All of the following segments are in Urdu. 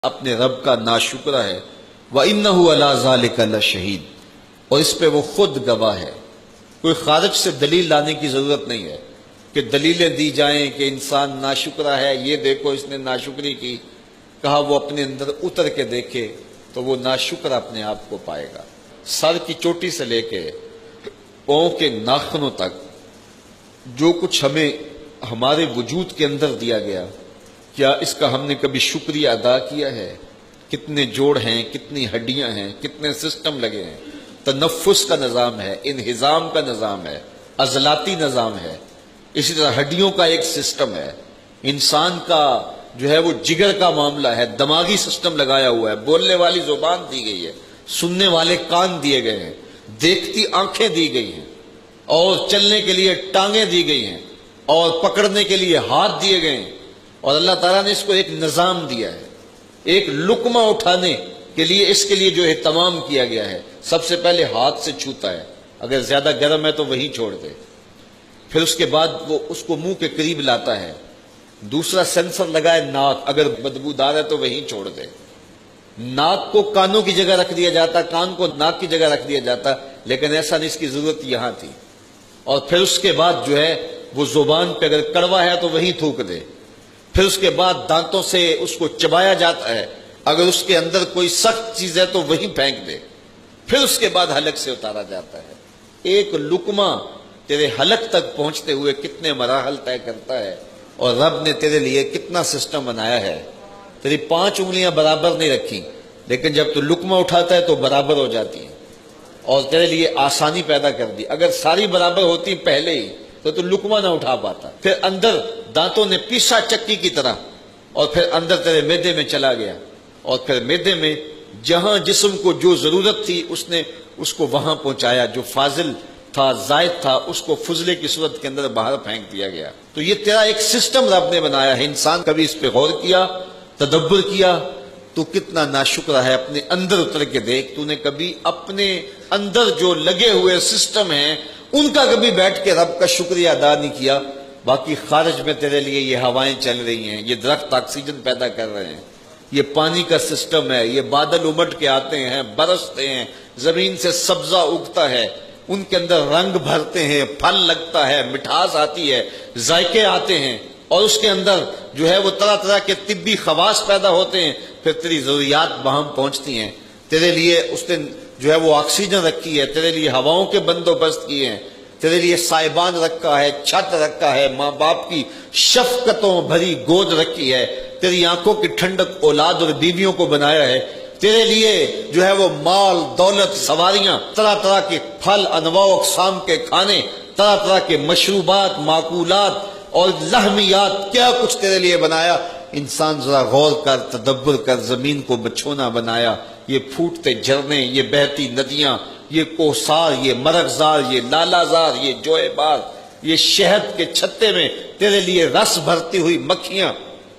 اپنے رب کا ناشکرہ ہے وَإِنَّهُ عَلَىٰ ذَلِكَ لَشَهِيدٌ، اور اس پہ وہ خود گواہ ہے۔ کوئی خارج سے دلیل لانے کی ضرورت نہیں ہے کہ دلیلیں دی جائیں کہ انسان ناشکرہ ہے، یہ دیکھو اس نے ناشکری کی۔ کہا وہ اپنے اندر اتر کے دیکھے تو وہ ناشکر اپنے آپ کو پائے گا۔ سر کی چوٹی سے لے کے پاؤں کے ناخنوں تک جو کچھ ہمیں ہمارے وجود کے اندر دیا گیا، کیا اس کا ہم نے کبھی شکریہ ادا کیا ہے؟ کتنے جوڑ ہیں، کتنی ہڈیاں ہیں، کتنے سسٹم لگے ہیں، تنفس کا نظام ہے، انہضام کا نظام ہے، عضلاتی نظام ہے، اسی طرح ہڈیوں کا ایک سسٹم ہے، انسان کا جو ہے وہ جگر کا معاملہ ہے، دماغی سسٹم لگایا ہوا ہے، بولنے والی زبان دی گئی ہے، سننے والے کان دیے گئے ہیں، دیکھتی آنکھیں دی گئی ہیں، اور چلنے کے لیے ٹانگیں دی گئی ہیں، اور پکڑنے کے لیے ہاتھ دیے گئے ہیں، اور اللہ تعالیٰ نے اس کو ایک نظام دیا ہے۔ ایک لقمہ اٹھانے کے لیے اس کے لیے جو اہتمام کیا گیا ہے، سب سے پہلے ہاتھ سے چھوتا ہے، اگر زیادہ گرم ہے تو وہیں چھوڑ دے، پھر اس کے بعد وہ اس کو منہ کے قریب لاتا ہے، دوسرا سینسر لگائے ناک، اگر بدبودار ہے تو وہیں چھوڑ دے۔ ناک کو کانوں کی جگہ رکھ دیا جاتا، کان کو ناک کی جگہ رکھ دیا جاتا، لیکن ایسا نہیں، اس کی ضرورت یہاں تھی۔ اور پھر اس کے بعد جو ہے وہ زبان پہ اگر کڑوا ہے تو وہیں تھوک دے، پھر اس کے بعد دانتوں سے اس کو چبایا جاتا ہے، اگر اس کے اندر کوئی سخت چیز ہے تو وہیں پھینک دے، پھر اس کے بعد حلق سے اتارا جاتا ہے۔ ایک لقمہ تیرے حلق تک پہنچتے ہوئے کتنے مراحل طے کرتا ہے، اور رب نے تیرے لیے کتنا سسٹم بنایا ہے۔ تیری 5 انگلیاں برابر نہیں رکھی، لیکن جب تو لقمہ اٹھاتا ہے تو برابر ہو جاتی ہیں، اور تیرے لیے آسانی پیدا کر دی۔ اگر ساری برابر ہوتی پہلے ہی تو لقمہ نہ اٹھا پاتا۔ پھر اندر دانتوں نے پیسا چکی کی طرح، اور پھر اندر تیرے معدے میں چلا گیا، اور پھر معدے میں جہاں جسم کو جو ضرورت تھی اس نے اس کو وہاں پہنچایا، جو فاضل تھا، زائد تھا، اس کو فضلے کی صورت کے اندر باہر پھینک دیا گیا۔ تو یہ تیرا ایک سسٹم رب نے بنایا ہے۔ انسان کبھی اس پہ غور کیا، تدبر کیا؟ تو کتنا ناشکرہ ہے، اپنے اندر اتر کے دیکھ۔ تو نے کبھی اپنے اندر جو لگے ہوئے سسٹم ہیں ان کا کبھی بیٹھ کے رب کا شکریہ ادا نہیں کیا؟ باقی خارج میں تیرے لیے یہ ہوائیں چل رہی ہیں، یہ درخت آکسیجن پیدا کر رہے ہیں، یہ پانی کا سسٹم ہے، یہ بادل امٹ کے آتے ہیں، برستے ہیں، زمین سے سبزہ اگتا ہے، ان کے اندر رنگ بھرتے ہیں، پھل لگتا ہے، مٹھاس آتی ہے، ذائقے آتے ہیں، اور اس کے اندر جو ہے وہ طرح طرح کے طبی خواص پیدا ہوتے ہیں، پھر تیری ضروریات وہاں پہنچتی ہیں۔ تیرے لیے اس نے جو ہے وہ آکسیجن رکھی ہے، تیرے لیے ہواؤں کے بندوبست کیے ہیں، تیرے لیے سائبان رکھا ہے، چھت رکھا ہے، ماں باپ کی شفقتوں بھری گود رکھی ہے، تیری آنکھوں کی ٹھنڈک اولاد اور بیویوں کو بنایا ہے، تیرے لیے جو ہے وہ مال دولت سواریاں، طرح طرح کے پھل، انواع و اقسام کے کھانے، طرح طرح کے مشروبات، معقولات اور لحمیات، کیا کچھ تیرے لیے بنایا۔ انسان ذرا غور کر، تدبر کر، زمین کو بچھونا بنایا، یہ پھوٹتے جھرنے، یہ بہتی ندیاں، یہ کوسار، یہ مرغزار، یہ لالازار، یہ جوئے بار، یہ شہد کے چھتے میں تیرے لیے رس بھرتی ہوئی مکھیاں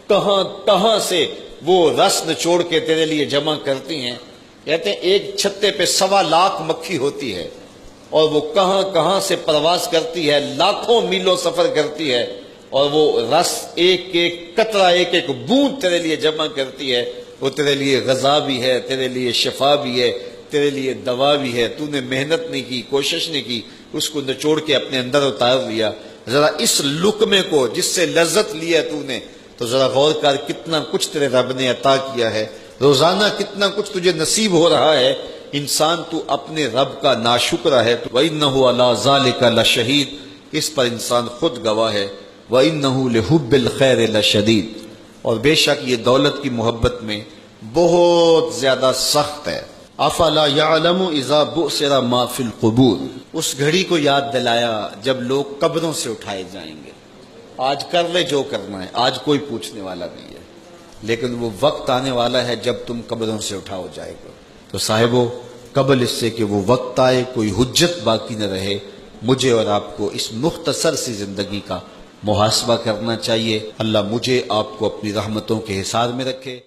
کہاں کہاں سے وہ رس نچوڑ کے تیرے لیے جمع کرتی ہیں۔ کہتے ہیں ایک چھتے پہ 1.25 لاکھ مکھی ہوتی ہے، اور وہ کہاں کہاں سے پرواز کرتی ہے، لاکھوں میلوں سفر کرتی ہے، اور وہ رس ایک ایک قطرہ، ایک ایک بوند تیرے لیے جمع کرتی ہے۔ وہ تیرے لیے غذا بھی ہے، تیرے لیے شفا بھی ہے، تیرے لیے دوا بھی ہے۔ تو نے محنت نہیں کی، کوشش نہیں کی، اس کو نچوڑ کے اپنے اندر اتار لیا۔ ذرا اس لقمے کو جس سے لذت لیا تو نے، تو ذرا غور کر کتنا کچھ تیرے رب نے عطا کیا ہے، روزانہ کتنا کچھ تجھے نصیب ہو رہا ہے۔ انسان تو اپنے رب کا ناشکرہ ہے۔ وَإِنَّهُ عَلَىٰ ذَلِكَ لَشَهِيدٌ، اس پر انسان خود گواہ ہے۔ وَإِنَّهُ لِحُبِّ الْخَيْرِ لَشَدِيدٌ، اور بے شک یہ دولت کی محبت میں بہت زیادہ سخت ہے۔ افلا يعلم اذا بؤسر ما في القبور، اس گھڑی کو یاد دلایا جب لوگ قبروں سے اٹھائے جائیں گے۔ آج کر لے جو کرنا ہے، آج کوئی پوچھنے والا نہیں ہے، لیکن وہ وقت آنے والا ہے جب تم قبروں سے اٹھاؤ جائے گا۔ تو صاحبو، قبل اس سے کہ وہ وقت آئے کوئی حجت باقی نہ رہے، مجھے اور آپ کو اس مختصر سی زندگی کا محاسبہ کرنا چاہیے۔ اللہ مجھے آپ کو اپنی رحمتوں کے حصار میں رکھے۔